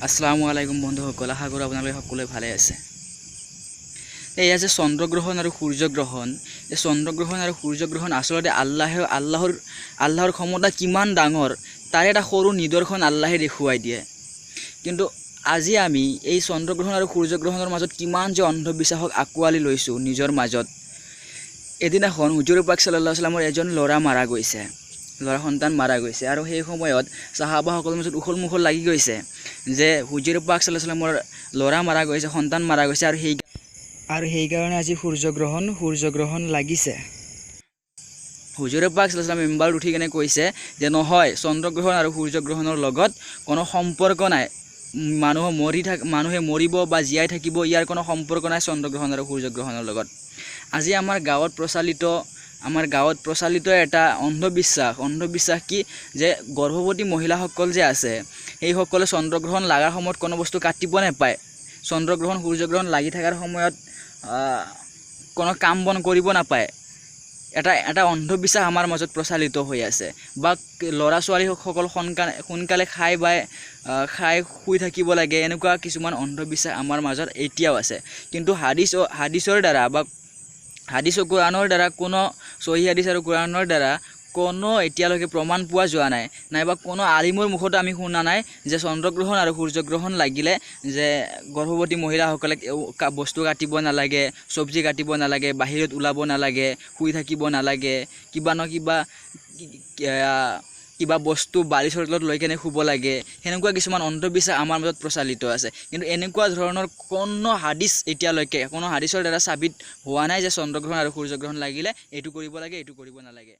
আসসালামু আলাইকুম বন্ধুসকল, আশা কৰোঁ আপোনালোকে সকলোৱে ভালে আছে। এয়া যে চন্দ্ৰগ্ৰহণ আৰু সূৰ্যগ্ৰহণ, এই চন্দ্ৰগ্ৰহণ আৰু সূৰ্যগ্ৰহণ আচলতে আল্লাহৰ ক্ষমতা কিমান ডাঙৰ তাৰে এটা সৰু নিদৰ্শন আল্লাহে দেখুৱাই দিয়ে। কিন্তু আজি আমি এই চন্দ্ৰগ্ৰহণ আৰু সূৰ্যগ্ৰহণৰ মাজত কিমান যে অন্ধবিশ্বাসক আঁকোৱালি লৈছোঁ নিজৰ মাজত। এদিনাখন হুজুৰ পাক সাল্লাল্লাহু আলাইহি ওয়াসাল্লামৰ এজন ল'ৰা মাৰা গৈছে, ল'ৰা সন্তান মাৰা গৈছে, আৰু সেই সময়ত সাহাবাসকলৰ মাজত উখল মুখল লাগি গৈছে যে হুজুৰ পাক সাল্লাল্লাহু আলাইহি ওয়াসাল্লামৰ ল'ৰা মাৰা গৈছে, সন্তান মাৰা গৈছে, আৰু সেইকাৰণে আজি সূৰ্যগ্ৰহণ লাগিছে। হুজুৰ পাক সাল্লাল্লাহু আলাইহি ওয়াসাল্লামে মিম্বাৰত উঠি কিনে কৈছে যে নহয়, চন্দ্ৰগ্ৰহণ আৰু সূৰ্যগ্ৰহণৰ লগত কোনো সম্পৰ্ক নাই, মানুহে মৰিব বা জীয়াই থাকিব, ইয়াৰ কোনো সম্পৰ্ক নাই চন্দ্ৰগ্ৰহণ আৰু সূৰ্যগ্ৰহণৰ লগত। আজি আমাৰ গাঁৱত প্ৰচলিত এটা অন্ধবিশ্বাস কি যে গৰ্ভৱতী মহিলাসকল যে আছে সেইসকলে চন্দ্ৰগ্ৰহণ লগাৰ সময়ত কোনো বস্তু কাটিব নাপায়, চন্দ্ৰগ্ৰহণ সূৰ্যগ্ৰহণ লাগি থকাৰ সময়ত কোনো কাম বন কৰিব নাপায়। এটা অন্ধবিশ্বাস আমাৰ মাজত প্ৰচলিত হৈ আছে। বা ল'ৰা ছোৱালীসকল সোনকালে খাই শুই থাকিব লাগে, এনেকুৱা কিছুমান অন্ধবিশ্বাস আমাৰ মাজত এতিয়াও আছে। কিন্তু হাদিছৰ দ্বাৰা বা হাদিছ ও কোৰাণৰ দ্বাৰা কোনো সহি হাদিছ আৰু কোৰাণৰ দ্বাৰা কোনো এতিয়ালৈকে প্ৰমাণ পোৱা যোৱা নাই, নাইবা কোনো আলিমৰ মুখতো আমি শুনা নাই যে চন্দ্ৰগ্ৰহণ আৰু সূৰ্যগ্ৰহণ লাগিলে যে গৰ্ভৱতী মহিলাসকলে বস্তু কাটিব নালাগে, চব্জি কাটিব নালাগে, বাহিৰত ওলাব নালাগে, শুই থাকিব নালাগে, কিবা বস্তু বালিচৰ তলত লৈ কেনে শুব লাগে, সেনেকুৱা কিছুমান অন্ধবিশ্বাস আমাৰ মাজত প্ৰচলিত আছে। কিন্তু এনেকুৱা ধৰণৰ কোনো হাদিছৰ দ্বাৰা সাবিত হোৱা নাই যে চন্দ্ৰগ্ৰহণ আৰু সূৰ্যগ্ৰহণ লাগিলে এইটো কৰিব লাগে, এইটো কৰিব নালাগে।